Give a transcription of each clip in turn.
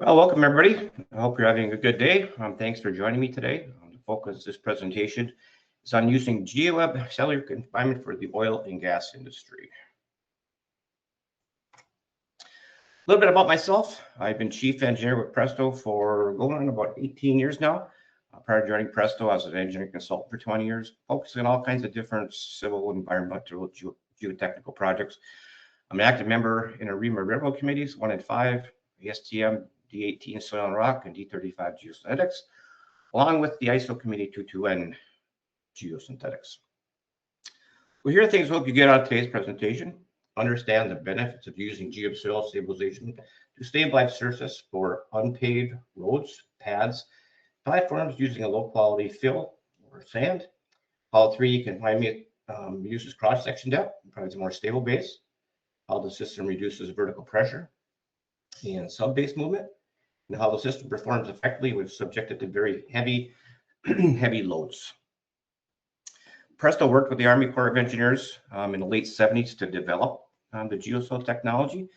Well, welcome everybody. I hope you're having a good day. Thanks for joining me today. The focus of this presentation is on using GEOWEB cellular confinement for the oil and gas industry. A little bit about myself. I've been chief engineer with Presto for going on about 18 years now. Prior to joining Presto, I was an engineering consultant for 20 years, focusing on all kinds of different civil, environmental, geotechnical projects. I'm an active member in AREMA Railroad Committees, 1 and 5, STM, D18 Soil and Rock, and D35 Geosynthetics, along with the ISO Committee 22N Geosynthetics. Well, here are things I hope you get out of today's presentation. Understand the benefits of using GEOWEB Soil Stabilization to stabilize surface for unpaved roads, paths, platforms using a low-quality fill or sand. How 3D confinement reduces cross-section depth and provides a more stable base. How the system reduces vertical pressure and sub-base movement, and how the system performs effectively when subjected to very heavy loads. Presto worked with the Army Corps of Engineers in the late 70s to develop the GeoSoil technology,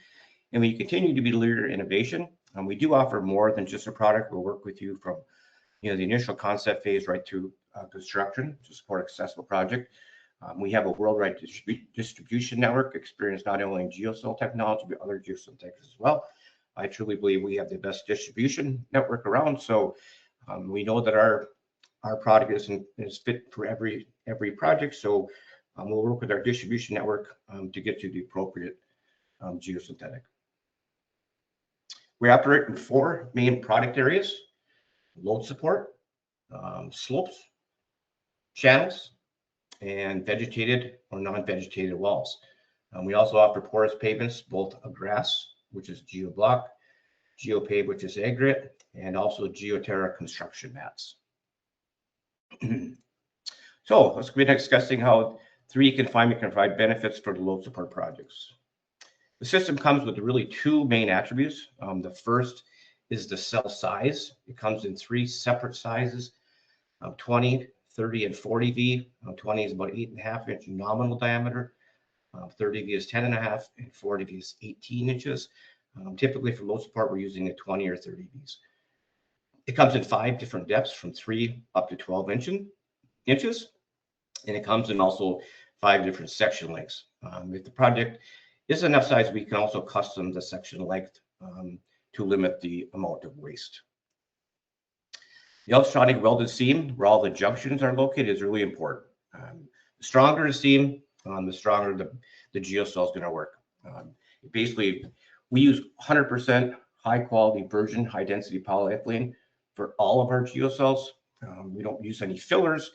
and we continue to be the leader in innovation. We do offer more than just a product. We'll work with you from the initial concept phase right through construction to support a successful project. We have a worldwide distribution network experienced not only in GeoSoil technology, but other geosynthetics as well. I truly believe we have the best distribution network around. So we know that our product is fit for every project. So we'll work with our distribution network to get you the appropriate geosynthetic. We operate in 4 main product areas: load support, slopes, channels, and vegetated or non-vegetated walls. We also offer porous pavements, both of grass, which is GeoBlock, GeoPave, which is aggregate, and also GeoTerra construction mats. So let's begin discussing how 3D confinement can provide benefits for the load support projects. The system comes with really 2 main attributes. The first is the cell size. It comes in 3 separate sizes: 20, 30, and 40V. 20 is about 8.5 inch nominal diameter. 30V is 10.5, and 40V is 18 inches. Typically for load support, we're using a 20 or 30Vs. It comes in 5 different depths from 3 up to 12 inches. And it comes in also 5 different section lengths. If the project is enough size, we can also custom the section length to limit the amount of waste. The ultrasonic welded seam, where all the junctions are located, is really important. The stronger the seam, the stronger the GeoSoil is going to work. Basically, we use 100% high quality virgin high density polyethylene for all of our GeoSoils. We don't use any fillers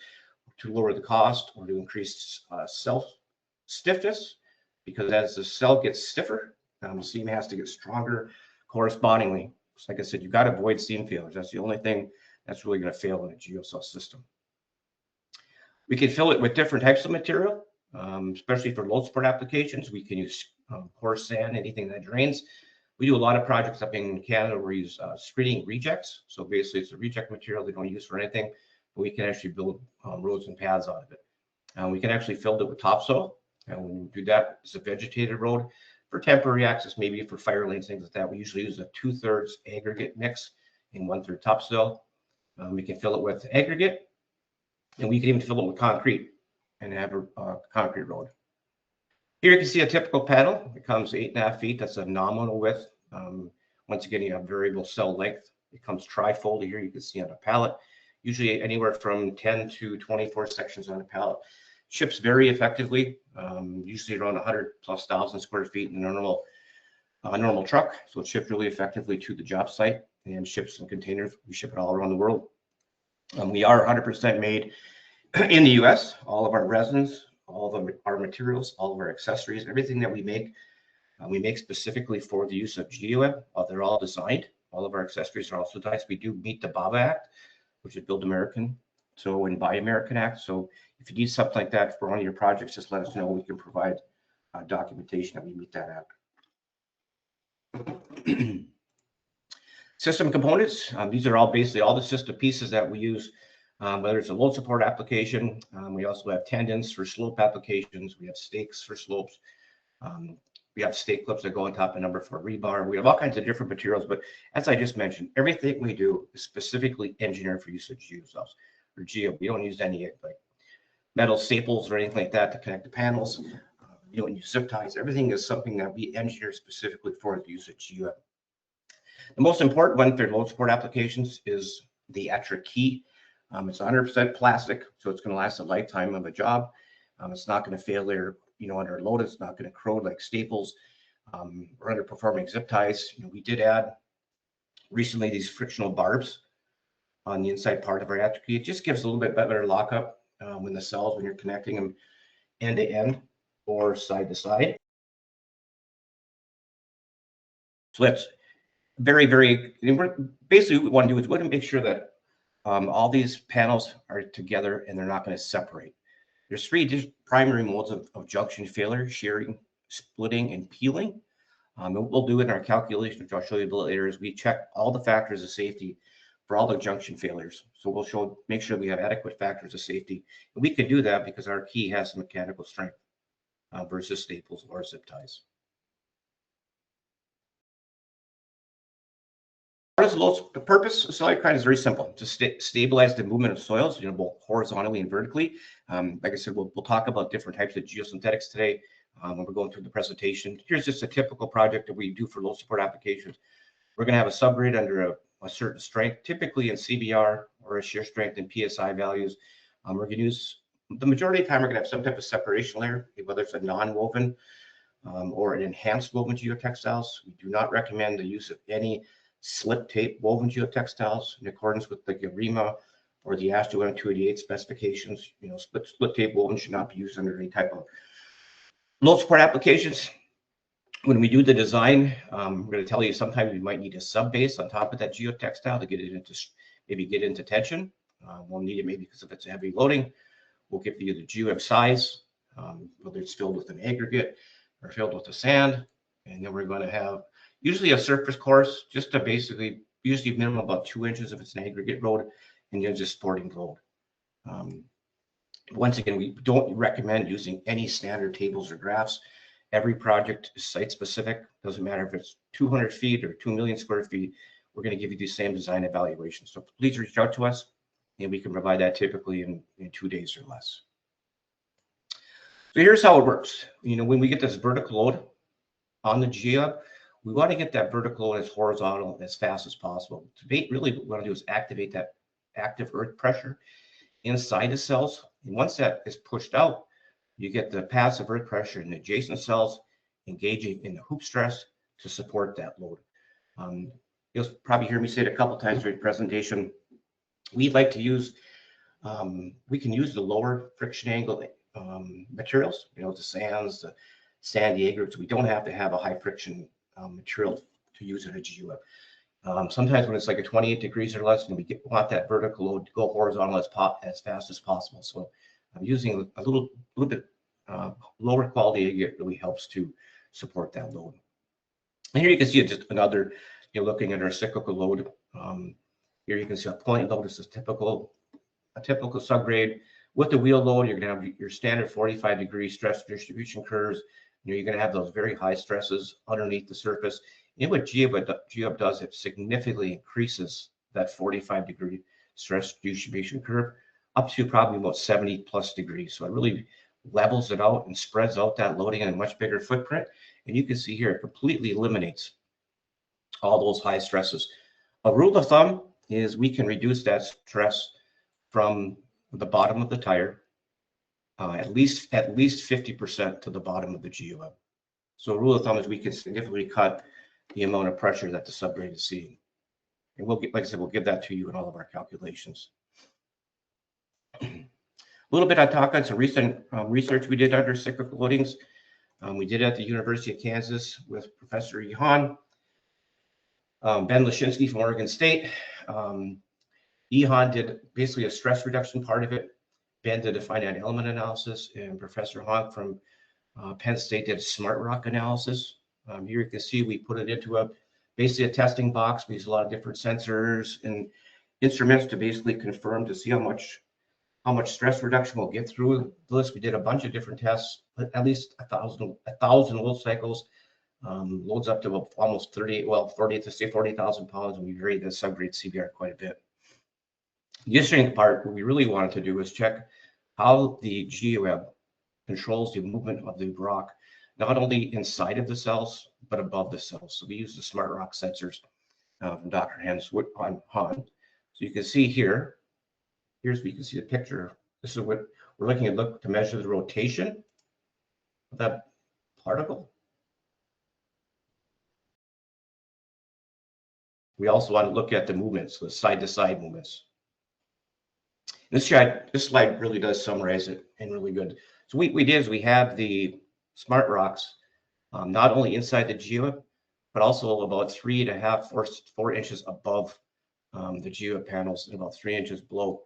to lower the cost or to increase cell stiffness, because as the cell gets stiffer, the seam has to get stronger correspondingly. So like I said, you've got to avoid seam failures. That's the only thing that's really going to fail in a GeoSoil system. We can fill it with different types of material, especially for load support applications. We can use coarse sand, anything that drains. We do a lot of projects up in Canada where we use screening rejects. So basically, it's a reject material they don't use for anything, but we can actually build roads and paths out of it. We can actually fill it with topsoil, and when we do that, it's a vegetated road for temporary access, maybe for fire lanes, things like that. We usually use a 2/3 aggregate mix and 1/3 topsoil. We can fill it with aggregate, and we can even fill it with concrete and have a concrete road. Here you can see a typical panel. It comes 8.5 feet. That's a nominal width. Once again, you have variable cell length. It comes tri-folded here. You can see on a pallet, usually anywhere from 10 to 24 sections on a pallet. Ships very effectively, usually around 100,000+ square feet in a normal truck. So it ships really effectively to the job site and ships in containers. We ship it all around the world. We are 100% made in the US. All of our resins, all of our materials, all of our accessories, everything that we make specifically for the use of GEOWEB. They're all designed. All of our accessories are also designed. We do meet the BABA Act, which is Build American, and Buy American Act. So if you need something like that for one of your projects, just let us know. We can provide documentation that we meet that act. System components. These are all basically all the system pieces that we use, whether it's a load support application. We also have tendons for slope applications. We have stakes for slopes. We have stake clips that go on top of number 4 rebar. We have all kinds of different materials, but as I just mentioned, everything we do is specifically engineered for use of geo cells or geo. We don't use any like metal staples or anything like that to connect the panels. You don't use zip ties. Everything is something that we engineer specifically for the use of GEOWEB. The most important one for load support applications is the Etcher key. It's 100% plastic, so it's going to last a lifetime of a job. It's not going to fail there, under load. It's not going to corrode like staples or underperforming zip ties. We did add recently these frictional barbs on the inside part of our Etcher key. It just gives a little bit better lockup when you're connecting them end to end or side to side. So that's very, very, basically what we want to do is we want to make sure that all these panels are together and they're not going to separate. There's 3 primary modes of junction failure: shearing, splitting, and peeling. And we'll do it in our calculation, which I'll show you a little later, is we check all the factors of safety for all the junction failures. So we'll make sure we have adequate factors of safety. And we can do that because our key has mechanical strength versus staples or zip ties. The purpose of soil grind is very simple: to stabilize the movement of soils, both horizontally and vertically. Like I said, we'll talk about different types of geosynthetics today when we're going through the presentation. Here's just a typical project that we do for load support applications. We're going to have a subgrade under a certain strength, typically in CBR or a shear strength in PSI values. We're going to use, the majority of the time, we're going to have some type of separation layer, whether it's a non-woven or an enhanced woven geotextiles. We do not recommend the use of any slip tape woven geotextiles in accordance with the GEOWEB or the ASTO M288 specifications. Split tape woven should not be used under any type of load support applications. When we do the design, we're going to tell you sometimes we might need a sub base on top of that geotextile to get it into tension. We'll need it maybe because if it's a heavy loading. We'll give you the GEOWEB size, whether it's filled with an aggregate or filled with a sand, and then we're going to have usually a surface course, just to basically, usually minimum about 2 inches if it's an aggregate road, and then just supporting load. Once again, we don't recommend using any standard tables or graphs. Every project is site specific. Doesn't matter if it's 200 feet or 2 million square feet. We're going to give you the same design evaluation. So please reach out to us, and we can provide that typically in 2 days or less. So here's how it works. When we get this vertical load on the GEOWEB, we want to get that vertical load as horizontal as fast as possible. Really, what we want to do is activate that active earth pressure inside the cells. And once that is pushed out, you get the passive earth pressure in the adjacent cells engaging in the hoop stress to support that load. You'll probably hear me say it a couple times during the presentation. We'd like to use, we can use the lower friction angle materials, the sands, the sandy aggregates. We don't have to have a high friction material to use in a GEOWEB. Sometimes when it's like a 28 degrees or less, and we want that vertical load to go horizontal as fast as possible. So I'm using a little bit lower quality aggregate really helps to support that load. And here you can see just another, looking at our cyclical load. Here you can see a point load. This is a typical subgrade. With the wheel load, you're going to have your standard 45-degree stress distribution curves. You're going to have those very high stresses underneath the surface. And what GEOWEB does, it significantly increases that 45-degree stress distribution curve up to probably about 70 plus degrees. So it really levels it out and spreads out that loading in a much bigger footprint. And you can see here, it completely eliminates all those high stresses. A rule of thumb is we can reduce that stress from the bottom of the tire at least 50% to the bottom of the GEOWEB. So a rule of thumb is we can significantly cut the amount of pressure that the subgrade is seeing. And like I said, we'll give that to you in all of our calculations. A little bit on talk on some recent research we did under cyclical loadings. We did it at the University of Kansas with Professor Ihan, Ben Lashinsky from Oregon State. Ihan did basically a stress reduction part of it. Ben did a finite element analysis, and Professor Honk from Penn State did a smart rock analysis. Here you can see we put it into basically a testing box. We use a lot of different sensors and instruments to basically confirm to see how much stress reduction we'll get through this. We did a bunch of different tests, at least 1,000 load cycles loads up to almost 40 to say 40,000 pounds, and we varied the subgrade CBR quite a bit. The interesting part, what we really wanted to do was check how the GEOWEB controls the movement of the rock, not only inside of the cells, but above the cells. So we use the smart rock sensors from Dr. Hans on Han. So you can see here, here's where you can see the picture. This is what we're looking at, look to measure the rotation of that particle. We also want to look at the movements, the side-to-side movements. This slide really does summarize it and really good. So what we did is we have the smart rocks not only inside the GEOWEB, but also about 4 inches above the GEOWEB panels and about 3 inches below.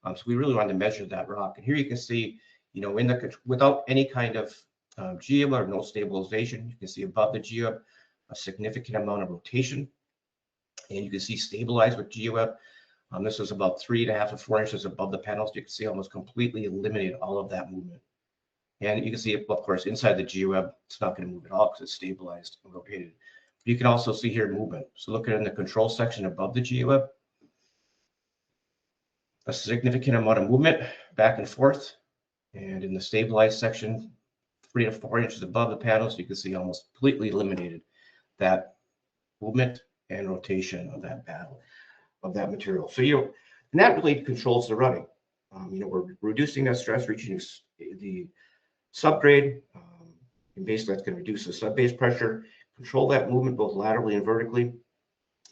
So we really wanted to measure that rock. And here you can see, you know, without any kind of GEOWEB or no stabilization, you can see above the GEOWEB a significant amount of rotation. And you can see stabilized with GEOWEB. This is about 3.5 to 4 inches above the panels. You can see almost completely eliminated all of that movement. And you can see, of course, inside the GEOWEB, it's not going to move at all because it's stabilized and rotated. You can also see here movement. So look at it in the control section above the GEOWEB. A significant amount of movement back and forth. And in the stabilized section, 3 to 4 inches above the panels, you can see almost completely eliminated that movement and rotation of that material. So, you know, and that really controls the rutting. You know, we're reducing that stress, reaching the subgrade, and basically that's going to reduce the subbase pressure, control that movement both laterally and vertically.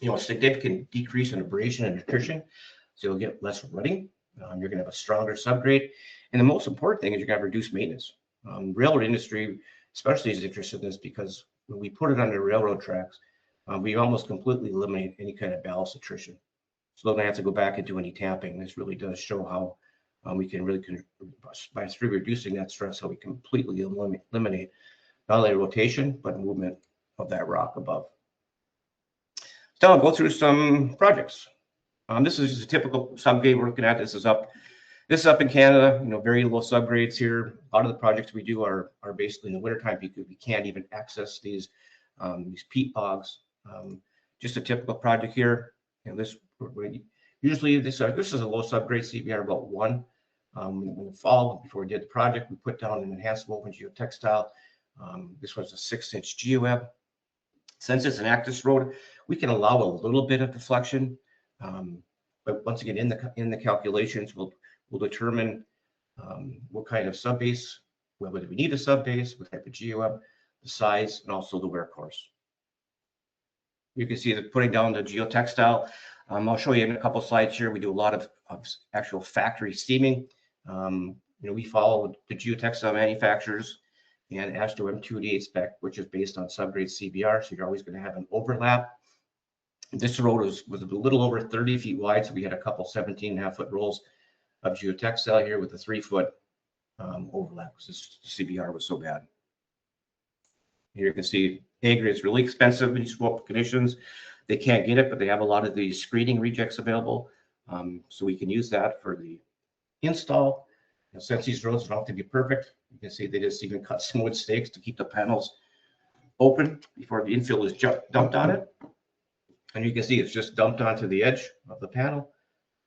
You know, a significant decrease in abrasion and attrition, so you'll get less rutting. You're going to have a stronger subgrade, and the most important thing is you're going to have reduced maintenance. Railroad industry especially is interested in this because when we put it under railroad tracks, we almost completely eliminate any kind of ballast attrition. So don't have to go back and do any tamping. This really does show how we can really, by reducing that stress, how we completely eliminate not only rotation, but movement of that rock above. So I'll go through some projects. This is just a typical subgrade we're looking at. This is up in Canada, you know, very low subgrades here. A lot of the projects we do are basically in the wintertime because we can't even access these peat bogs. Just a typical project here. You know, usually this is a low subgrade CBR, about 1. In the fall, before we did the project, we put down an enhanced woven geotextile. This was a 6-inch GEOWEB. Since it's an access road, we can allow a little bit of deflection, but once again, in the calculations, we'll determine what kind of subbase, whether we need a subbase, what type of GEOWEB, the size, and also the wear course. You can see that putting down the geotextile. I'll show you in a couple slides here. We do a lot of actual factory steaming. You know, we follow the geotextile manufacturers and ASTO M288 spec, which is based on subgrade CBR. So you're always going to have an overlap. This road was a little over 30 feet wide, so we had a couple 17.5-foot rolls of geotextile here with a 3-foot overlap because the CBR was so bad. Here you can see aggregate is really expensive in these slope conditions. They can't get it, but they have a lot of these screening rejects available. So we can use that for the install. You know, since these roads don't have to be perfect, you can see they just even cut some wood stakes to keep the panels open before the infill is dumped on it. And you can see it's just dumped onto the edge of the panel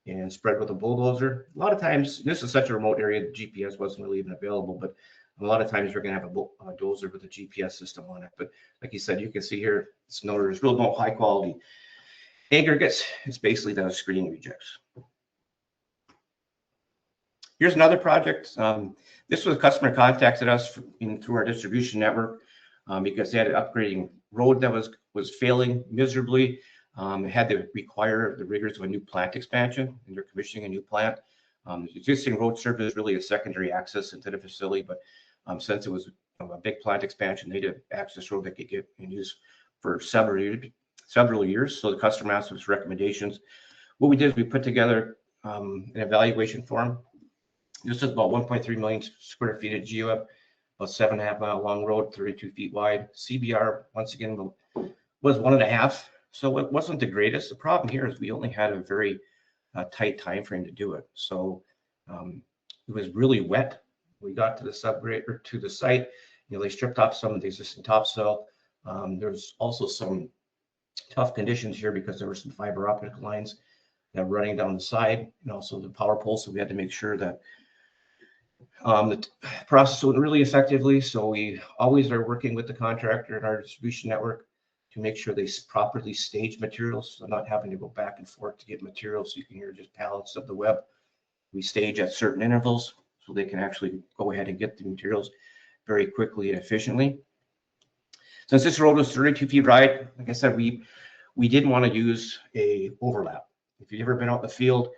and spread with a bulldozer. A lot of times, this is such a remote area, the GPS wasn't really even available, but a lot of times you're going to have a dozer with a GPS system on it. But like you said, you can see here, there's real no high quality aggregates. It's basically those screening rejects. Here's another project. This was a customer contacted us through our distribution network because they had an upgrading road that was failing miserably. Had to require the rigors of a new plant expansion, and they're commissioning a new plant. The existing road served as really a secondary access into the facility, but since it was a big plant expansion, they did access road that could get and use for several years. So the customer asked us recommendations. What we did is we put together an evaluation form. This is about 1.3 million square feet of GEOWEB, about 7.5 mile long road, 32 feet wide. CBR, once again, was 1.5. So it wasn't the greatest. The problem here is we only had a very tight time frame to do it. So it was really wet. We got to the subgrade or to the site. You know, they stripped off some of the existing topsoil. There's also some tough conditions here because there were some fiber optic lines that were running down the side and also the power pole. So we had to make sure that the process went really effectively. So we always are working with the contractor and our distribution network to make sure they properly stage materials. So not having to go back and forth to get materials. So you can hear just pallets of the web. We stage at certain intervals so they can actually go ahead and get the materials very quickly and efficiently. Since this road was 32 feet wide, like I said, we didn't want to use a overlap. If you've ever been out in the field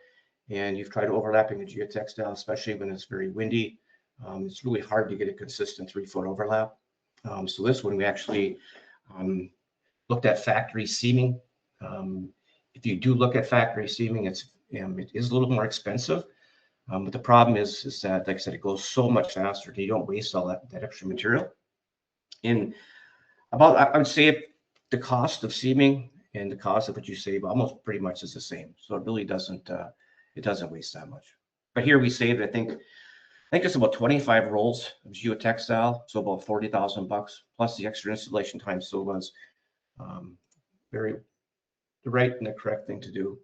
and you've tried overlapping a geotextile, especially when it's very windy, it's really hard to get a consistent 3-foot overlap. So this one, we actually looked at factory seaming. If you do look at factory seaming, it is a little more expensive. But the problem is that, like I said, it goes so much faster and you don't waste all that extra material. In about, I would say the cost of seaming and the cost of what you save almost pretty much is the same. So it really doesn't, it doesn't waste that much. But here we saved, I think it's about 25 rolls of geotextile, so about 40,000 bucks plus the extra installation time. So it was very the right and the correct thing to do.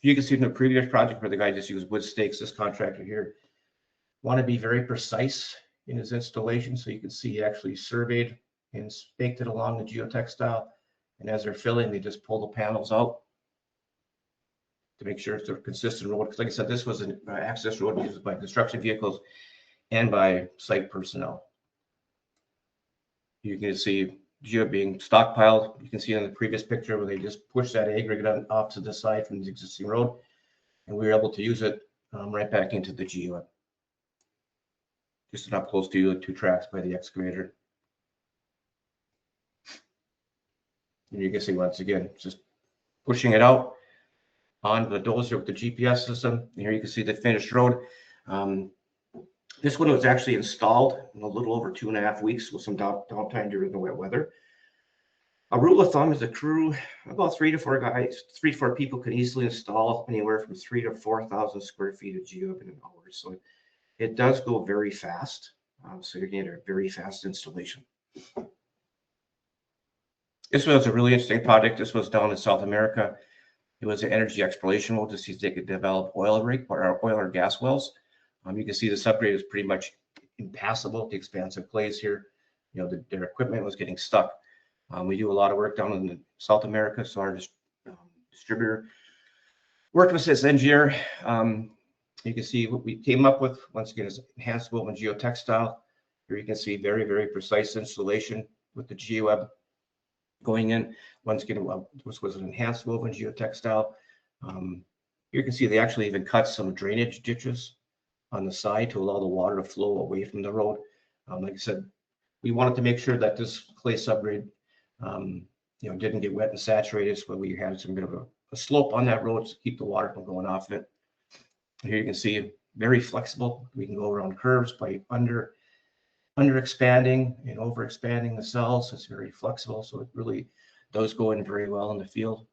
You can see from the previous project where the guy just used wood stakes. This contractor here wanted to be very precise in his installation. So you can see he actually surveyed and staked it along the geotextile. And as they're filling, they just pull the panels out to make sure it's a consistent road. Because like I said, this was an access road used by construction vehicles and by site personnel. You can see geo being stockpiled. You can see in the previous picture where they just pushed that aggregate off to the side from the existing road. And we were able to use it right back into the GEOWEB. Just up close to the 2 tracks by the excavator. And you can see once again, just pushing it out on the dozer with the GPS system. And here you can see the finished road. This one was actually installed in a little over 2.5 weeks with some downtime during the wet weather. A rule of thumb is a crew, about 3 to 4 guys, 3 to 4 people can easily install anywhere from 3,000 to 4,000 square feet of GEOWEB in an hour. So it does go very fast. So you're going to get a very fast installation. This was a really interesting project. This was down in South America. It was an energy exploration well to see if they could develop oil or gas wells. You can see the subgrade is pretty much impassable, the expansive clays here. You know, their equipment was getting stuck. We do a lot of work down in South America, so our distributor worked with this engineer. You can see what we came up with, once again, is enhanced woven geotextile. Here you can see very, very precise installation with the GEOWEB going in. Once again, this was an enhanced woven geotextile. Here you can see they actually even cut some drainage ditches on the side to allow the water to flow away from the road. Like I said, we wanted to make sure that this clay subgrade didn't get wet and saturated, so we had some bit of a slope on that road to keep the water from going off it. Here you can see very flexible. We can go around curves by under expanding and over expanding the cells. It's very flexible, so it really does go in very well in the field.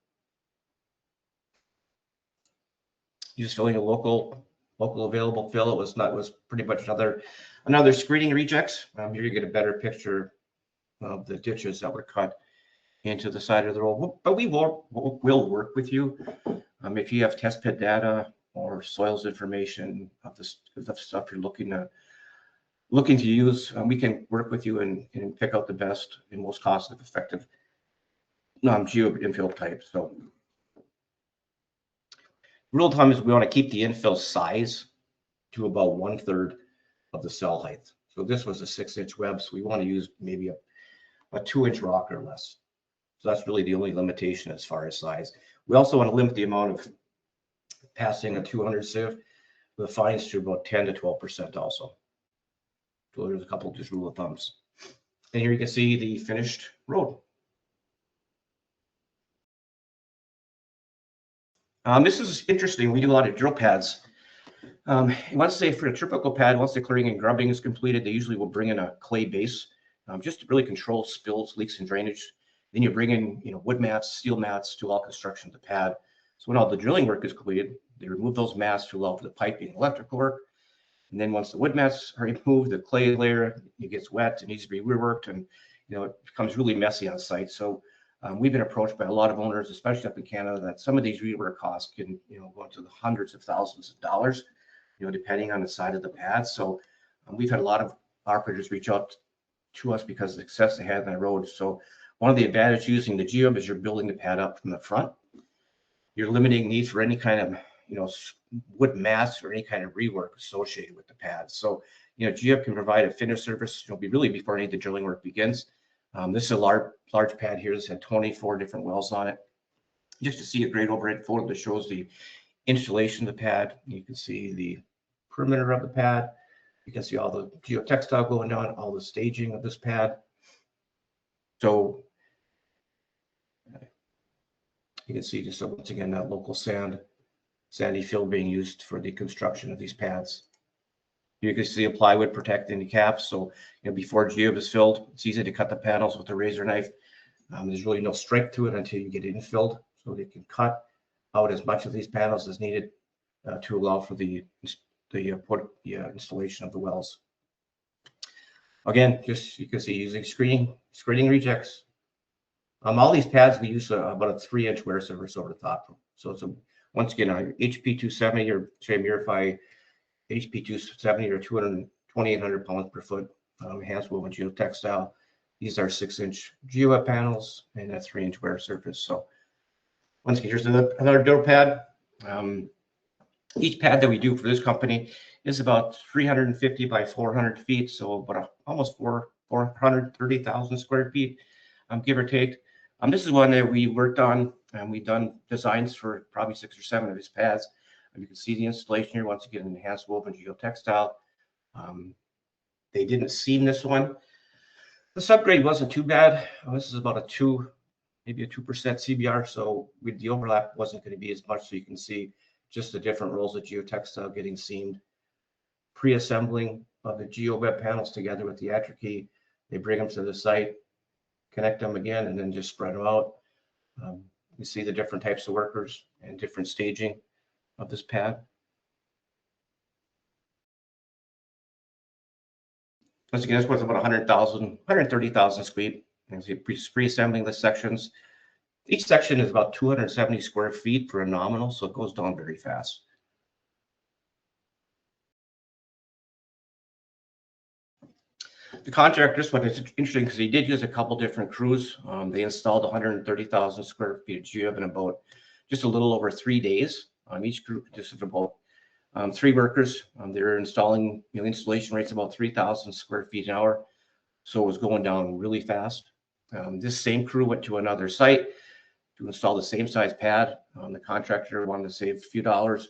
Just filling a local available fill. It was pretty much another screening rejects. Here you get a better picture of the ditches that were cut into the side of the road. But we will work with you if you have test pit data or soils information of the stuff you're looking to use. We can work with you and pick out the best and most cost-effective GEOWEB infill type. So rule of thumb is we want to keep the infill size to about 1/3 of the cell height. So this was a 6-inch web, so we want to use maybe a 2-inch rock or less. So that's really the only limitation as far as size. We also want to limit the amount of passing a 200 sieve with fines to about 10 to 12% also. So there's a couple just rule of thumbs. And here you can see the finished road. This is interesting. We do a lot of drill pads. Once they, for a typical pad, once the clearing and grubbing is completed, they usually will bring in a clay base just to really control spills, leaks, and drainage. Then you bring in, wood mats, steel mats to all construction of the pad. So when all the drilling work is completed, they remove those mats to allow for the piping and electrical work. And then once the wood mats are removed, the clay layer, it gets wet, it needs to be reworked, and it becomes really messy on site. So we've been approached by a lot of owners, especially up in Canada, that some of these rework costs can, go into the hundreds of thousands of dollars, depending on the side of the pad. So we've had a lot of operators reach out to us because of the success they had on the road. So one of the advantages using the GEOWEB is you're building the pad up from the front. You're limiting need for any kind of, wood mass or any kind of rework associated with the pad. So, GEOWEB can provide a finish service, really before any of the drilling work begins. This is a large pad here. This had 24 different wells on it. Just to see a great overhead photo that shows the installation of the pad. You can see the perimeter of the pad. You can see all the geotextile going on, all the staging of this pad. So you can see just once again that local sandy fill being used for the construction of these pads. You can see a plywood protecting the caps. So before GEOWEB is filled, it's easy to cut the panels with a razor knife. There's really no strength to it until you get it infilled. So they can cut out as much of these panels as needed to allow for the installation of the wells. Again, just you can see using screening rejects. All these pads we use about a 3-inch wear surface over the top. So it's once again a HP 270 or Murify HP 270 or 2,800 pounds per foot enhanced woven geotextile. These are 6-inch GEOWEB panels and a 3-inch wear surface. So once again, here's another drill pad. Each pad that we do for this company is about 350 by 400 feet, so about almost 430,000 square feet, give or take. This is one that we worked on, and we've done designs for probably 6 or 7 of these pads. You can see the installation here, once again, enhanced woven geotextile. They didn't seam this one. The subgrade wasn't too bad. This is about maybe a 2% CBR, so the overlap wasn't going to be as much, so you can see just the different rolls of geotextile getting seamed. Pre-assembling of the GEOWEB panels together with the attrikey, they bring them to the site, connect them again, and then just spread them out. You see the different types of workers and different staging of this pad. Once again, this was about 130,000 square feet. And see pre-assembling the sections. Each section is about 270 square feet for a nominal, so it goes down very fast. The contractor, this one is interesting because he did use a couple different crews. They installed 130,000 square feet of GEOWEB in about just a little over 3 days. Each group consisted of about 3 workers. They're installing, installation rates about 3,000 square feet an hour. So it was going down really fast. This same crew went to another site to install the same size pad. The contractor wanted to save a few dollars.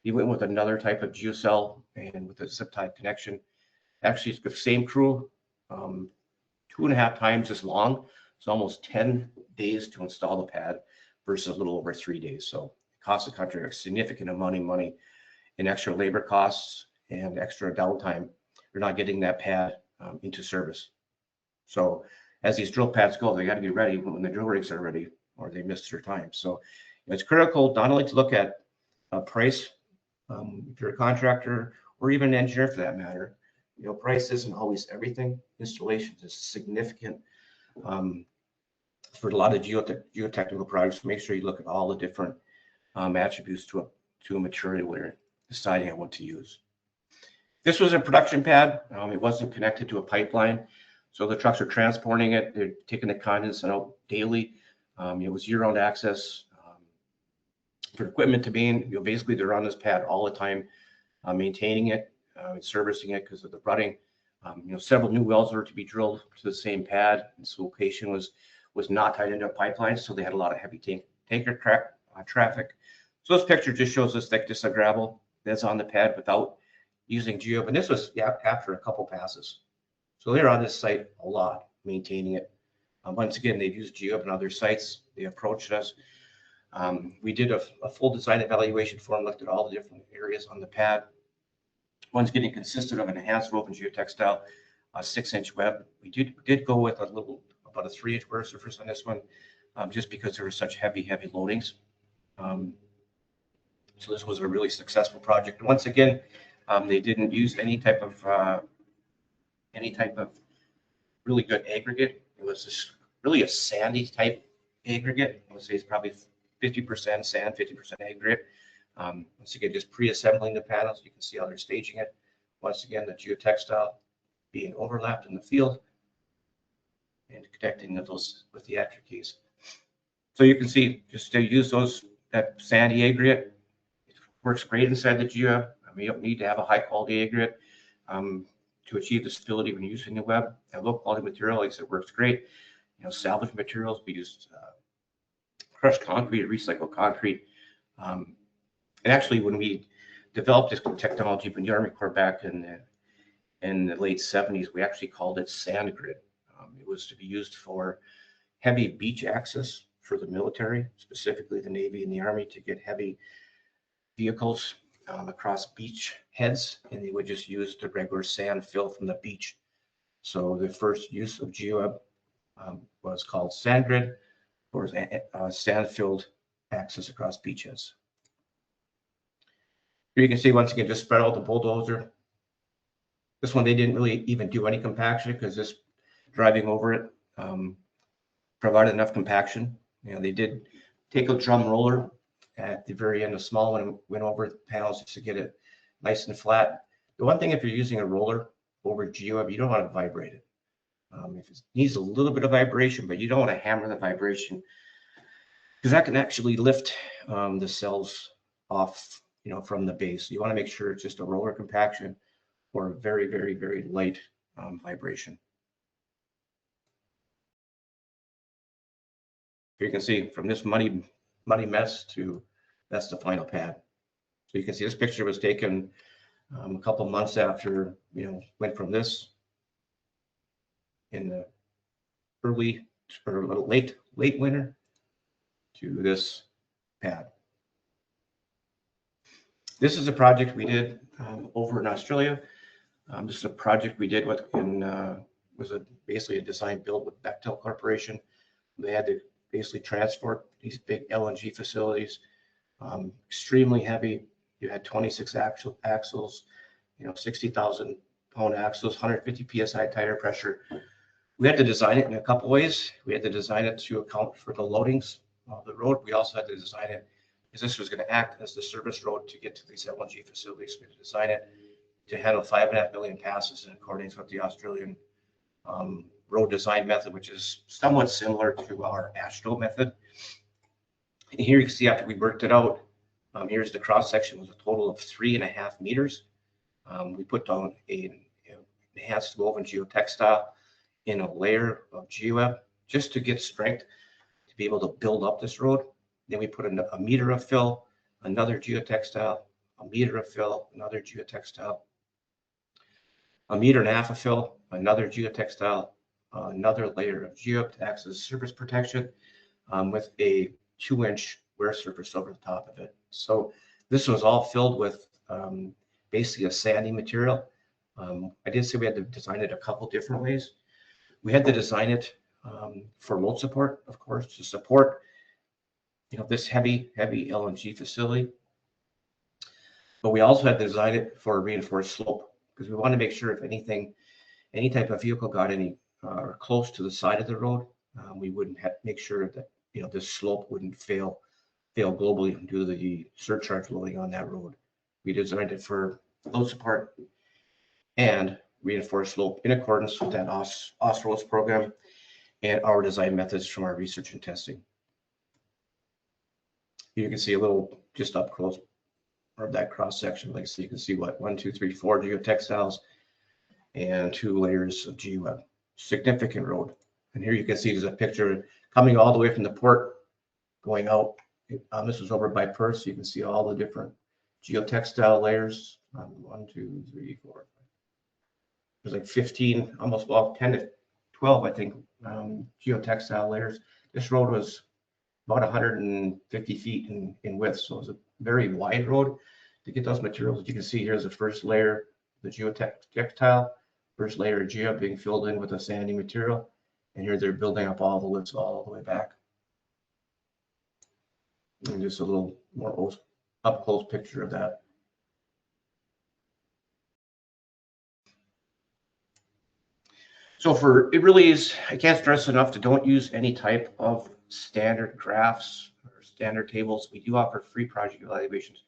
He went with another type of geocell and with a zip tie connection. Actually, it's the same crew, 2.5 times as long. It's almost 10 days to install the pad versus a little over 3 days. So it costs the contractor a significant amount of money in extra labor costs and extra downtime. You're not getting that pad into service. So as these drill pads go, they got to be ready when the drill rigs are ready, or they miss their time. So it's critical not only to look at price, if you're a contractor or even an engineer for that matter. Price isn't always everything. Installation is significant for a lot of geotechnical projects. Make sure you look at all the different attributes to a material when you're deciding on what to use. This was a production pad. It wasn't connected to a pipeline, so the trucks are transporting it. They're taking the condensate out daily. It was year-round access for equipment to be in. Basically, they're on this pad all the time, maintaining it. Servicing it because of the rutting. Several new wells were to be drilled to the same pad. This location was not tied into a pipeline, so they had a lot of heavy tanker traffic. So this picture just shows this thickness of gravel that's on the pad without using GEOWEB. And this was after a couple passes. So they're on this site a lot, maintaining it. Once again, they've used GEOWEB on other sites. They approached us. We did a full design evaluation for them, looked at all the different areas on the pad. One's getting consisted of an enhanced woven geotextile, a 6-inch web. We did go with about a 3-inch wear surface on this one, just because there were such heavy loadings. So this was a really successful project. And once again, they didn't use any type of really good aggregate. It was this really a sandy type aggregate. I would say it's probably 50% sand, 50% aggregate. Once again, just pre-assembling the panels, you can see how they're staging it. Once again, the geotextile being overlapped in the field and connecting those with the actor keys. So you can see, just to use that sandy aggregate, it works great inside the GEOWEB. I mean, you don't need to have a high quality aggregate to achieve the stability when using the web. And low quality material, like I said, works great. You know, salvage materials, we used crushed concrete, recycled concrete. And actually, when we developed this technology in the Army Corps back in the late 70s, we actually called it sand grid. It was to be used for heavy beach access for the military, specifically the Navy and the Army, to get heavy vehicles across beach heads, and they would just use the regular sand fill from the beach. So the first use of GEOWEB was called sand grid, or sand-filled access across beachheads. Here you can see, once again, just spread out the bulldozer. This one, they didn't really even do any compaction because just driving over it provided enough compaction. You know, they did take a drum roller at the very end, a small one, and went over the panels just to get it nice and flat. The one thing, if you're using a roller over GEOWEB, you don't want to vibrate it. If it needs a little bit of vibration, but you don't want to hammer the vibration, because that can actually lift the cells off, you know, from the base. You want to make sure it's just a roller compaction or a very, very, very light vibration. Here you can see from this muddy mess to that's the final pad. So you can see this picture was taken a couple months after, you know, went from this in the early or late winter to this pad. This is a project we did over in Australia. This is a project we did with basically a design build with Bechtel Corporation. They had to basically transport these big LNG facilities, extremely heavy. You had 26 axles, you know, 60,000 pound axles, 150 psi tire pressure. We had to design it in a couple ways. We had to design it to account for the loadings of the road. We also had to design it because this was going to act as the service road to get to these LNG facilities. We had to design it to handle 5.5 million passes in accordance with the Australian road design method, which is somewhat similar to our ASTRO method. And here you can see after we worked it out, here's the cross section, was a total of 3.5 meters. We put down an enhanced woven geotextile in a layer of GEOWEB just to get strength to be able to build up this road. Then we put a meter of fill, another geotextile, a meter of fill, another geotextile, a meter and a half of fill, another geotextile, another layer of GEOWEB to act as surface protection with a 2-inch wear surface over the top of it. So this was all filled with basically a sandy material. I did say we had to design it a couple different ways. We had to design it for load support, of course, to support, you know, this heavy LNG facility. But we also had to design it for a reinforced slope because we want to make sure if anything, any type of vehicle got any close to the side of the road, we wouldn't have make sure that, you know, this slope wouldn't fail globally due to the surcharge loading on that road. We designed it for load support and reinforced slope in accordance with that OSROS program and our design methods from our research and testing. You can see a little just up close of that cross section. Like, so you can see what 1, 2, 3, 4 geotextiles and 2 layers of GEOWEB. Significant road. And here you can see there's a picture coming all the way from the port going out. This was over by Perth. So you can see all the different geotextile layers. 1, 2, 3, 4. There's like 15, almost 10 to 12, I think, geotextile layers. This road was about 150 feet in width, so it was a very wide road to get those materials. As you can see, here's the first layer, the geotextile, first layer of GEOWEB being filled in with a sandy material, and here they're building up all the lifts all the way back. And just a little more up close picture of that. So it really is, I can't stress enough to don't use any type of standard graphs or standard tables. We do offer free project evaluations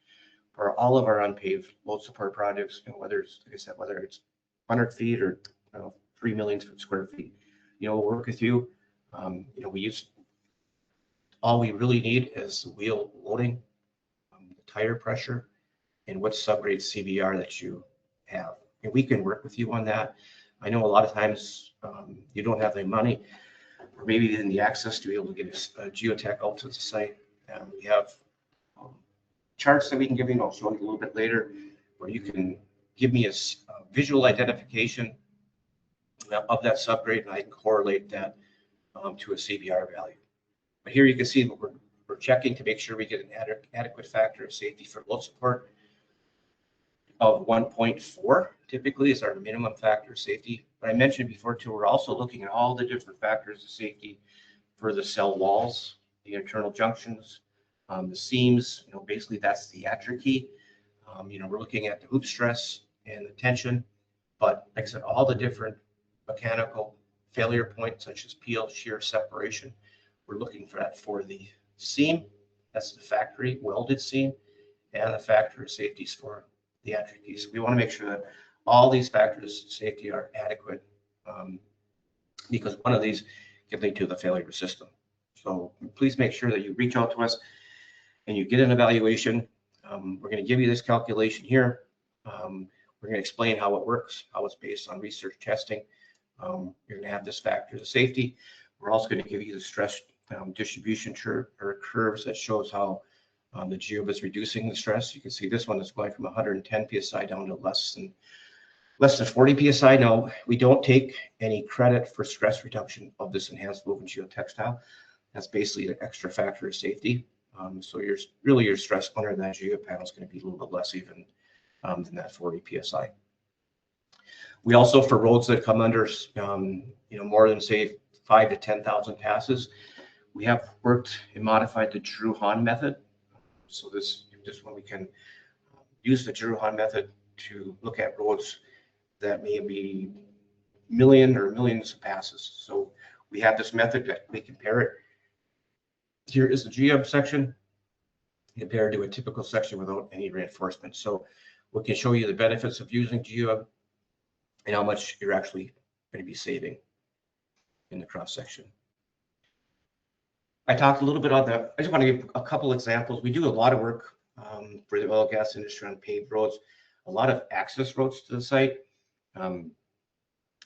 for all of our unpaved load support projects, and whether it's, like I said, whether it's 100 feet or 3 million square feet, we'll work with you. All we really need is the wheel loading, the tire pressure, and what subgrade CBR that you have. And we can work with you on that. I know a lot of times you don't have the money or maybe even the access to be able to get a geotech out to the site. And we have charts that we can give you, and I'll show you a little bit later, where you can give me a visual identification of that subgrade, and I can correlate that to a CBR value. But here you can see that we're checking to make sure we get an adequate factor of safety for load support of 1.4 typically is our minimum factor of safety. But I mentioned before too, we're also looking at all the different factors of safety for the cell walls, the internal junctions, the seams. Basically that's the atrophy. We're looking at the hoop stress and the tension. But like I said, all the different mechanical failure points such as peel, shear, separation, we're looking for that for the seam. That's the factory welded seam, and the factor of safeties for the atrophy. So we want to make sure that all these factors of safety are adequate, because one of these can lead to the failure of the system. So please make sure that you reach out to us and you get an evaluation. We're going to give you this calculation here. We're going to explain how it works, how it's based on research testing. You're going to have this factor of safety. We're also going to give you the stress distribution curves that shows how the GEOWEB is reducing the stress. You can see this one is going from 110 psi down to less than 40 psi. Now, we don't take any credit for stress reduction of this enhanced woven geotextile. That's basically an extra factor of safety. So your stress under that GEOWEB panel is going to be a little bit less even than that 40 psi. We also, for roads that come under more than say 5 to 10,000 passes, we have worked and modified the Drew-Hahn method. So this one we can use the Drew-Hahn method to look at roads that may be millions of passes. So we have this method that we compare it. Here is the GEOWEB section compared to a typical section without any reinforcement. So we can show you the benefits of using GEOWEB and how much you're actually going to be saving in the cross section. I talked a little bit on that. I just want to give a couple examples. We do a lot of work for the oil and gas industry on paved roads, a lot of access roads to the site.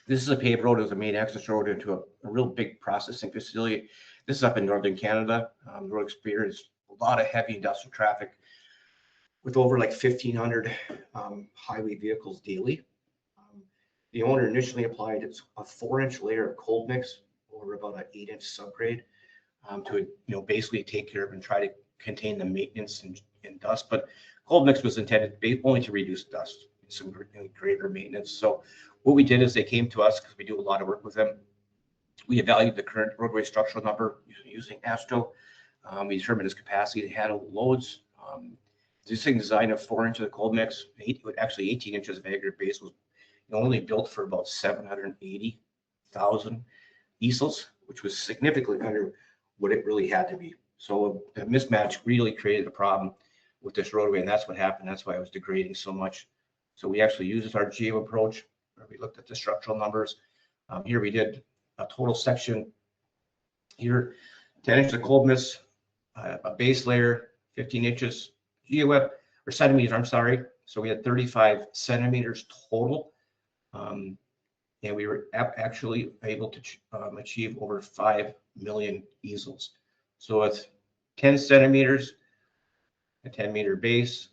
This is a paved road. It was a main access road into a real big processing facility. This is up in northern Canada. The road experienced a lot of heavy industrial traffic with over like 1,500 highway vehicles daily. The owner initially applied a 4-inch layer of cold mix over about an 8-inch subgrade to basically take care of and try to contain the maintenance and dust. But cold mix was intended only to reduce dust, some greater maintenance. So what we did is they came to us because we do a lot of work with them. We evaluated the current roadway structural number using ASTRO. We determined its capacity to handle loads. This thing designed a 4 inches of cold mix, actually 18 inches of aggregate base, was only built for about 780,000 easels, which was significantly under what it really had to be. So the mismatch really created a problem with this roadway, and that's what happened. That's why it was degrading so much. So we actually used our GEOWEB approach, where we looked at the structural numbers. Here we did a total section here, 10 inches of cold mix, a base layer, 15 inches GEOWEB, or centimeters, I'm sorry. So we had 35 centimeters total. And we were actually able to achieve over 5 million easels. So it's 10 centimeters, a 10-meter base,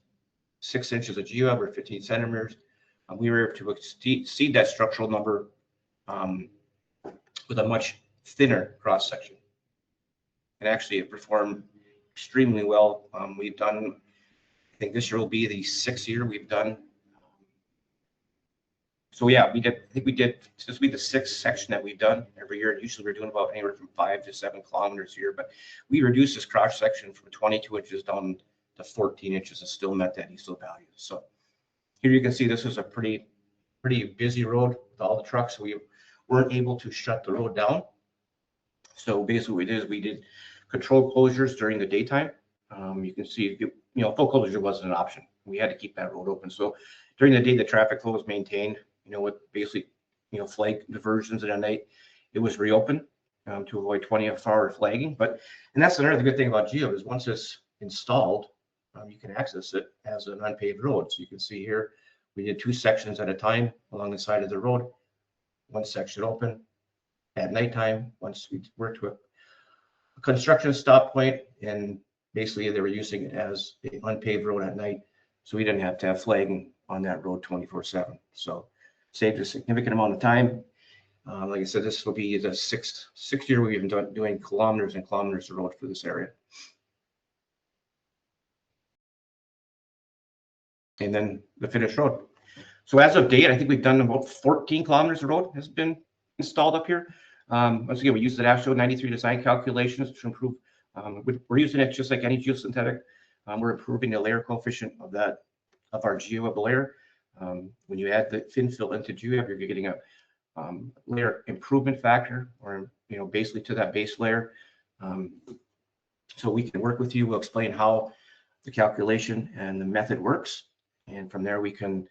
6 inches of GEOWEB, or 15 centimeters. We were able to exceed that structural number with a much thinner cross section. And actually, it performed extremely well. We've done, I think this year will be the 6th year we've done. So yeah, I think we did, this will be the 6th section that we've done every year. Usually we're doing about anywhere from 5 to 7 kilometers a year, but we reduced this cross section from 22 inches down to 14 inches and still met that easel value. So here you can see this is a pretty busy road with all the trucks. We weren't able to shut the road down. So basically what we did is we did controlled closures during the daytime. You can see, full closure wasn't an option. We had to keep that road open. So during the day, the traffic flow was maintained, with basically, flag diversions, and at night it was reopened to avoid 24-hour flagging. And that's another good thing about GEOWEB is once it's installed, you can access it as an unpaved road. So you can see here, we did 2 sections at a time along the side of the road, 1 section open. At nighttime, once we worked with a construction stop point, and basically they were using it as an unpaved road at night, so we didn't have to have flagging on that road 24/7. So saved a significant amount of time. Like I said, this will be the sixth year we've been doing kilometers and kilometers of road for this area. And then the finished road. So as of date, I think we've done about 14 kilometers of road has been installed up here. Once again, we use the AASHTO 93 design calculations to improve. We're using it just like any geosynthetic. We're improving the layer coefficient of our GEOWEB layer. When you add the thin fill into GEOWEB, you're getting a layer improvement factor, or basically to that base layer. So we can work with you. We'll explain how the calculation and the method works, and from there we can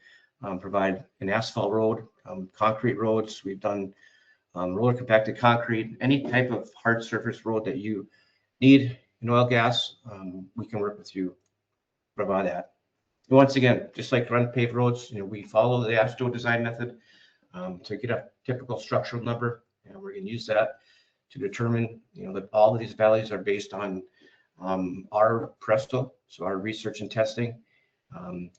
provide an asphalt road, concrete roads. We've done roller compacted concrete, any type of hard surface road that you need in oil gas, we can work with you, provide that. And once again, just like unpaved roads, we follow the AASHTO design method to get a typical structural number, and we're going to use that to determine, that all of these values are based on our Presto, so our research and testing.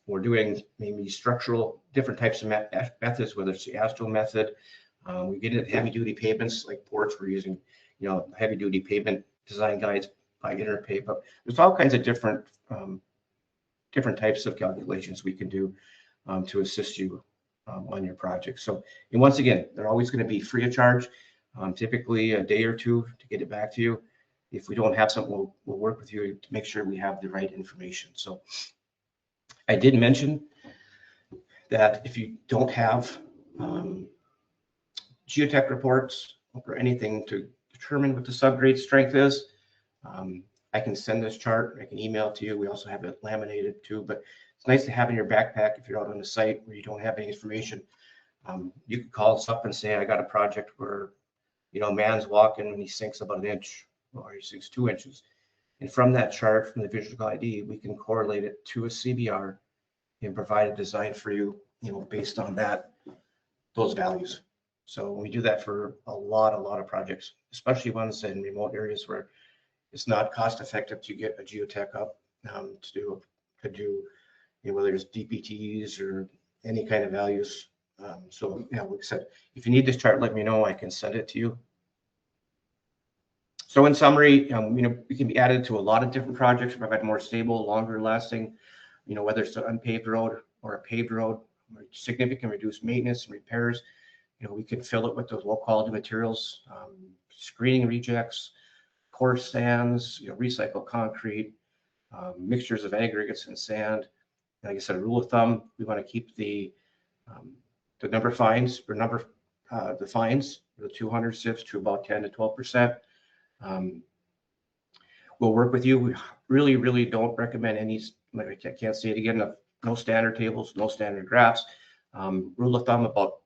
We're doing maybe structural, different types of methods, whether it's the AASHTO method. We get into heavy duty pavements like ports. We're using, heavy duty pavement design guides by Interpave. But there's all kinds of different types of calculations we can do to assist you on your project. So, and once again, they're always going to be free of charge. Typically a day or 2 to get it back to you. If we don't have something, we'll work with you to make sure we have the right information. So I did mention that if you don't have geotech reports or anything to determine what the subgrade strength is, I can send this chart. I can email it to you. We also have it laminated too, but it's nice to have in your backpack if you're out on the site where you don't have any information. You can call us up and say, I got a project where, a man's walking and he sinks about 1 inch, or he sinks 2 inches. And from that chart, from the visual ID, we can correlate it to a CBR and provide a design for you, based on those values. So we do that for a lot of projects, especially ones in remote areas where it's not cost effective to get a geotech up to do whether it's DPTs or any kind of values. So like I said, if you need this chart, let me know. I can send it to you. So in summary, we can be added to a lot of different projects, provide more stable, longer lasting, whether it's an unpaved road or a paved road, significant reduced maintenance and repairs. We can fill it with those low quality materials, screening rejects, coarse sands, recycled concrete, mixtures of aggregates and sand. Like I said, a rule of thumb, we want to keep the number of fines, the fines, the 200 SIFs to about 10 to 12%. We'll work with you. We really don't recommend any, like I can't say it again, no standard tables, no standard graphs. Rule of thumb, about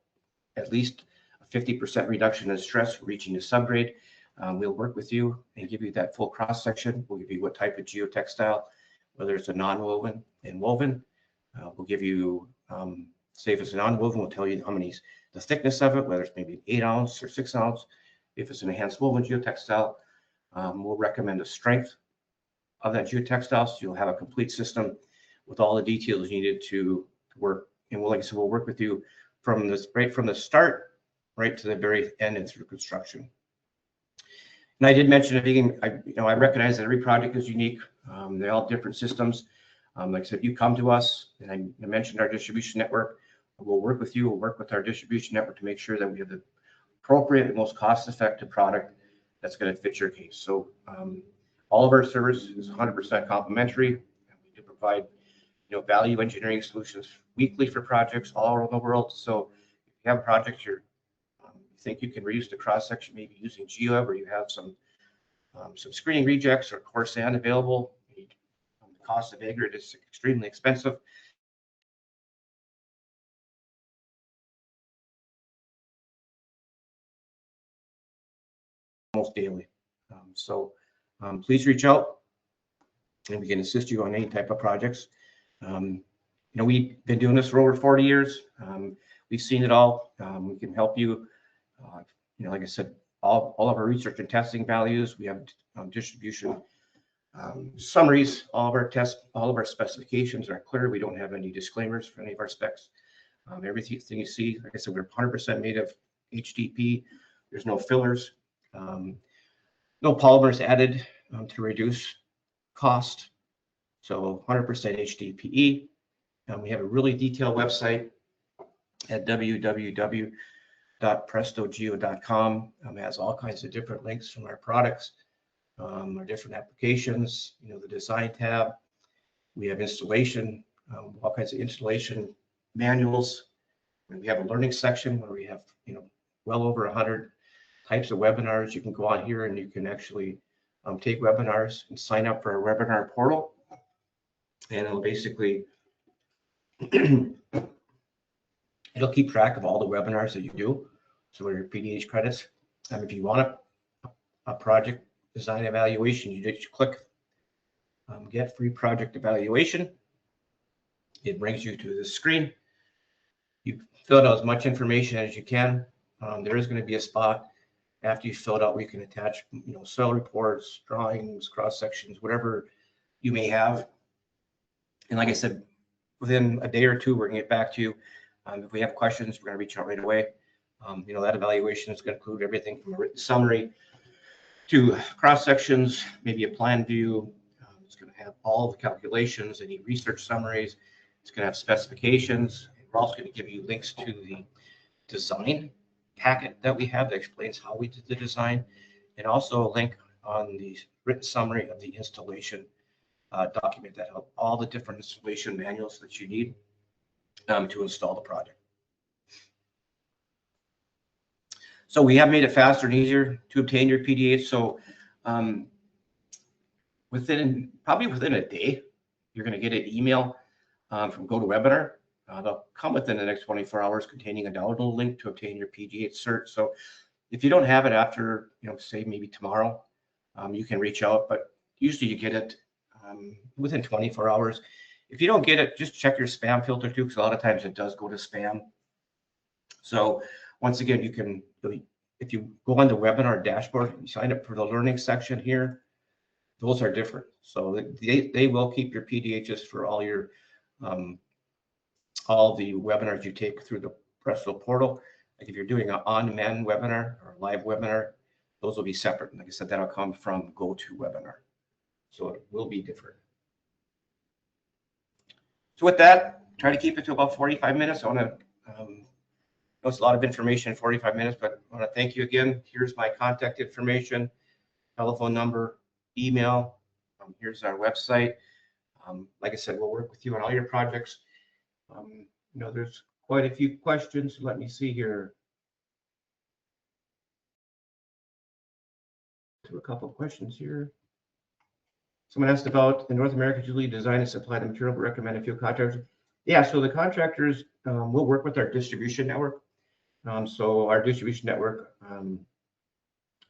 at least a 50% reduction in stress reaching the subgrade. We'll work with you and give you that full cross section. We'll give you what type of geotextile, whether it's a non-woven and woven. We'll give you, say if it's a non-woven, we'll tell you the thickness of it, whether it's maybe 8 ounce or 6 ounce. If it's an enhanced woven geotextile, we'll recommend the strength of that geotextile, so you'll have a complete system with all the details needed to work. And like I said, we'll work with you right from the start right to the very end and through construction. And I did mention at the beginning, I recognize that every project is unique. They're all different systems. Like I said, you come to us, and I mentioned our distribution network. We'll work with you. We'll work with our distribution network to make sure that we have the appropriate and most cost-effective product that's going to fit your case. So all of our service is 100% complimentary. We do provide value engineering solutions weekly for projects all around the world. So if you have a project you think you can reduce the cross section, maybe using GEOWEB, or you have some screening rejects or coarse sand available. The cost of aggregate is extremely expensive. Almost daily. Please reach out and we can assist you on any type of projects. We've been doing this for over 40 years. We've seen it all. We can help you. Like I said, all of our research and testing values. We have distribution summaries. All of our specifications are clear. We don't have any disclaimers for any of our specs. Everything you see, like I said, we're 100% made of HDP. There's no fillers. No polymers added to reduce cost. So 100% HDPE. We have a really detailed website at www.prestogeo.com. It has all kinds of different links from our products, our different applications, the design tab. We have installation, all kinds of installation manuals. And we have a learning section where we have, well over 100 types of webinars. You can go on here and you can actually take webinars and sign up for our webinar portal. And it'll basically, it'll keep track of all the webinars that you do. So your PDH credits. If you want a project design evaluation, you just click get free project evaluation. It brings you to this screen. You fill out as much information as you can. There is going to be a spot after you fill it out where you can attach, soil reports, drawings, cross sections, whatever you may have. And like I said, within a day or two, we're going to get back to you. If we have questions, we're going to reach out right away. That evaluation is going to include everything from a written summary to cross sections, maybe a plan view. It's going to have all the calculations, any research summaries. It's going to have specifications. We're also going to give you links to the design packet that we have that explains how we did the design, and also a link on the written summary of the installation document that have all the different installation manuals that you need to install the project. So we have made it faster and easier to obtain your PDH. So probably within a day, you're going to get an email from GoToWebinar. They'll come within the next 24 hours containing a download link to obtain your PDH cert. So if you don't have it after, say maybe tomorrow, you can reach out, but usually you get it within 24 hours. If you don't get it, just check your spam filter too, because a lot of times it does go to spam. So once again, you can, if you go on the webinar dashboard, you sign up for the learning section here, those are different. So they will keep your PDHs for all your all the webinars you take through the Presto portal. Like if you're doing an on-demand webinar or a live webinar, those will be separate. And like I said, that'll come from GoToWebinar. So it will be different. So with that, try to keep it to about 45 minutes. I want to, it's a lot of information in 45 minutes, but I want to thank you again. Here's my contact information, telephone number, email. Here's our website. Like I said, we'll work with you on all your projects. There's quite a few questions. Let me see here. To a couple of questions here. Someone asked about the North America usually design and supply the material, but recommend a few contractors. Yeah, so the contractors will work with our distribution network. So our distribution network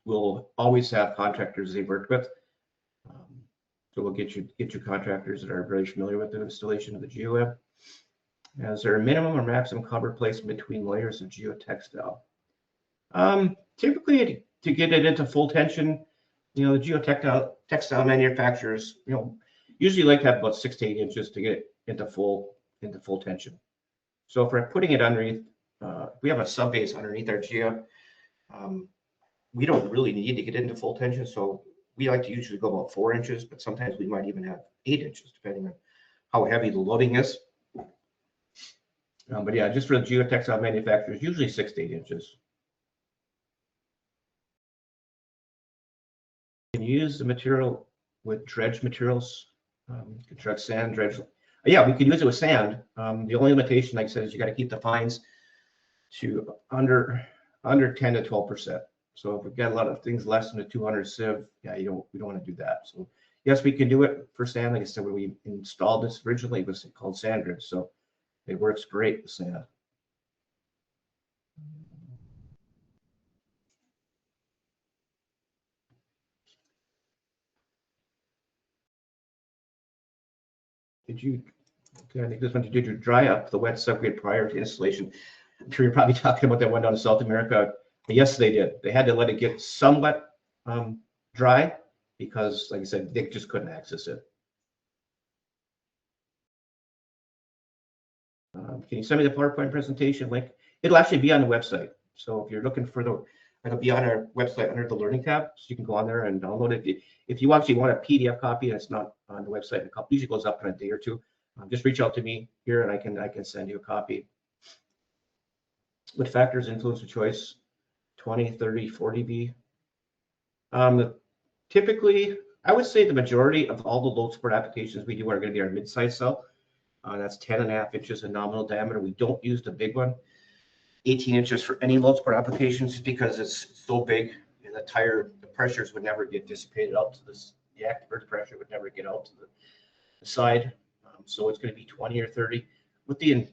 will always have contractors they work with. So we'll get you contractors that are very familiar with the installation of the GEOWEB. Is there a minimum or maximum cover placement between layers of geotextile? Typically, to get it into full tension, the geotextile manufacturers, usually like to have about 6 to 8 inches to get it into full tension. So if we're putting it underneath, we have a sub base underneath our GEOWEB. We don't really need to get into full tension, so we like to usually go about 4 inches, but sometimes we might even have 8 inches, depending on how heavy the loading is. But yeah, just for the geotextile manufacturers, usually 6 to 8 inches. Can you use the material with dredge materials? Dredge sand, dredge. Yeah, we could use it with sand. The only limitation, like I said, is you got to keep the fines to under under 10 to 12%. So if we've got a lot of things less than a 200 sieve, yeah, we don't want to do that. So yes, we can do it for sand. Like I said, when we installed this originally, it was called sand grid. So it works great with sand. Okay, I think this one, did you dry up the wet subgrade prior to installation? I'm sure you're probably talking about that one down in South America. But yes, they did. They had to let it get somewhat dry because, like I said, they just couldn't access it. Can you send me the PowerPoint presentation link? It'll actually be on the website. So if you're looking for it'll be on our website under the Learning tab. So you can go on there and download it. If you actually want a PDF copy and it's not on the website, it usually goes up in a day or two. Just reach out to me here and I can send you a copy. What factors influence the choice? 20, 30, 40B. Typically, I would say the majority of all the load support applications we do are going to be our mid-size cell. That's 10.5 inches in nominal diameter. We don't use the big one. 18 inches for any load support applications because it's so big and the pressures would never get dissipated out to this. The active earth pressure would never get out to the side. So it's going to be 20 or 30. With the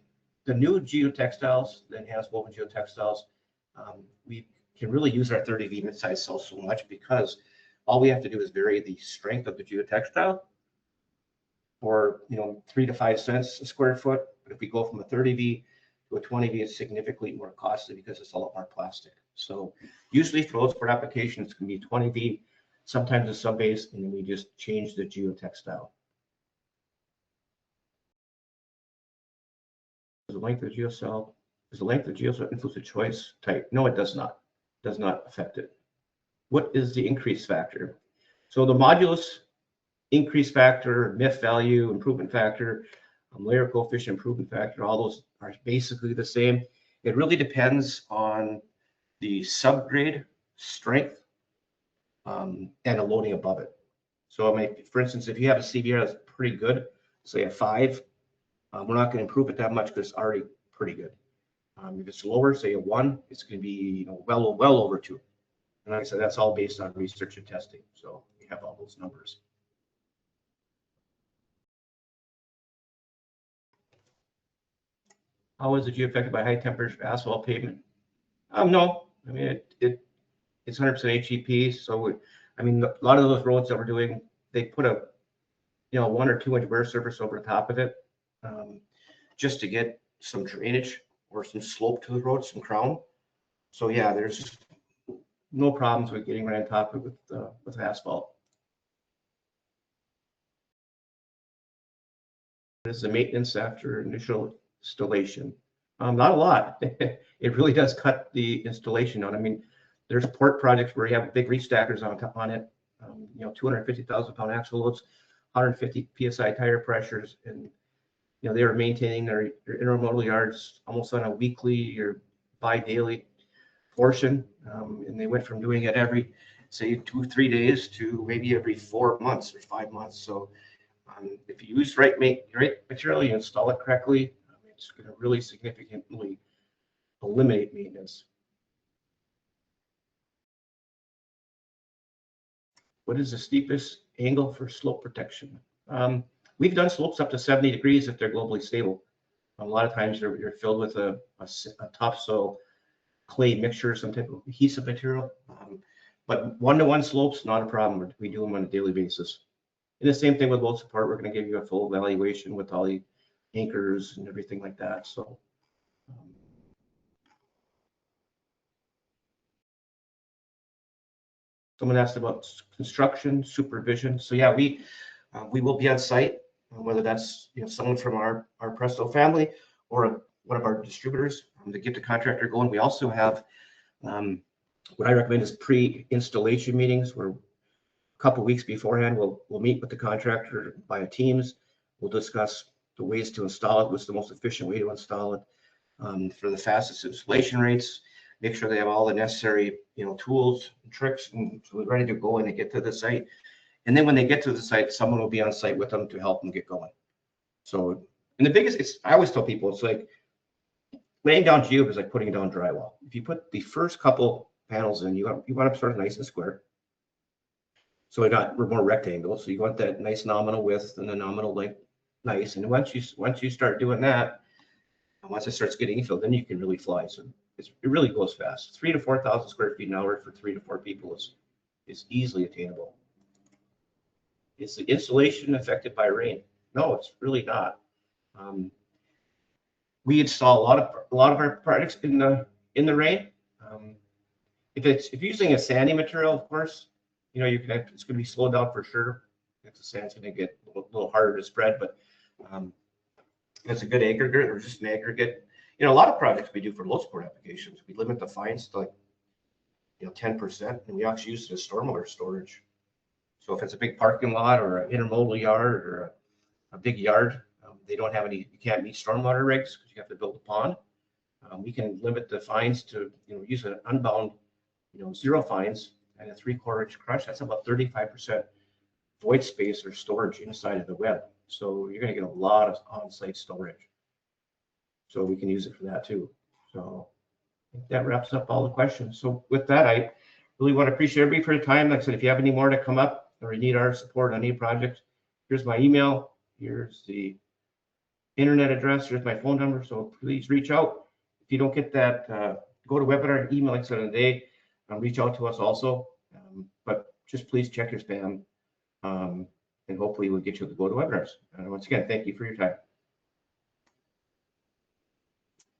new geotextiles, the enhanced woven geotextiles, we can really use our 30V mid-size cell so much because all we have to do is vary the strength of the geotextile for 3 to 5 cents a square foot. But if we go from a 30V to a 20V, it's significantly more costly because it's a lot more plastic. So usually for load support applications, it can be 20V, sometimes it's sub-base, and then we just change the geotextile. The length of the geocell, does the length of the geocell influence the choice type? No, it does not. It does not affect it. What is the increase factor? So the modulus increase factor, MIF value, improvement factor, layer coefficient improvement factor, all those are basically the same. It really depends on the subgrade strength and the loading above it. So I mean, for instance, if you have a CBR that's pretty good, say a 5, we're not going to improve it that much because it's already pretty good. If it's lower, say a 1, it's going to be well over 2. And like I said, that's all based on research and testing. So we have all those numbers. How is the geo affected by high temperature asphalt pavement? No, I mean it's 100% HEP. So I mean a lot of those roads that we're doing, they put a 1 or 2 inch wear surface over the top of it, just to get some drainage or some slope to the road, some crown. So yeah, there's no problems with getting right on top of it with asphalt. What is the maintenance after initial installation? Not a lot. It really does cut the installation on. I mean, there's port projects where you have big reach stackers on it, 250,000 pound axle loads, 150 psi tire pressures, and they were maintaining their intermodal yards almost on a weekly or bi-daily portion, and they went from doing it every, say, 2-3 days to maybe every 4 months or 5 months. So if you use right material, you install it correctly, it's going to really significantly eliminate maintenance. What is the steepest angle for slope protection? We've done slopes up to 70 degrees if they're globally stable. A lot of times you're filled with a topsoil clay mixture, some type of adhesive material. But one-to-one slopes, not a problem. We do them on a daily basis. And the same thing with load support. We're going to give you a full evaluation with all the anchors and everything like that. So someone asked about construction supervision. So yeah, we will be on site, whether that's someone from our Presto family or one of our distributors to get the contractor going. We also have what I recommend is pre-installation meetings where a couple weeks beforehand we'll meet with the contractor via Teams. We'll discuss the ways to install it, what's the most efficient way to install it for the fastest installation rates. Make sure they have all the necessary tools and tricks and so they're ready to go when they get to the site. And then when they get to the site, someone will be on site with them to help them get going. So, and the biggest, I always tell people, it's like laying down GEOWEB is like putting down drywall. If you put the first couple panels in, you want them sort of nice and square. So we're more rectangle. So you want that nice nominal width and the nominal length nice. And once you start doing that, and once it starts getting filled, then you can really fly. So it really goes fast. 3,000 to 4,000 square feet an hour for 3 to 4 people is easily attainable. Is the insulation affected by rain? No, it's really not. We install a lot of our projects in the rain. If you're using a sandy material, of course, you know, it's going to be slowed down for sure. The sand's going to get a little harder to spread, but it's a good aggregate or just an aggregate. You know, a lot of projects we do for load support applications, we limit the fines to, like, you know, 10%, and we actually use it as stormwater storage. So if it's a big parking lot or an intermodal yard or a big yard, they don't have any, you can't meet stormwater regs because you have to build a pond. We can limit the fines to, you know, use an unbound, you know, 0 fines and a 3/4 inch crush. That's about 35% void space or storage inside of the web. So you're going to get a lot of on-site storage. So we can use it for that too. So I think that wraps up all the questions. So with that, I really want to appreciate everybody for your time. Like I said, if you have any more to come up or you need our support on any project, here's my email, here's the internet address, here's my phone number. So please reach out. If you don't get that, go to webinar email, like I said, today, reach out to us also. But just please check your spam, and hopefully we'll get you to go to webinars. Once again, thank you for your time.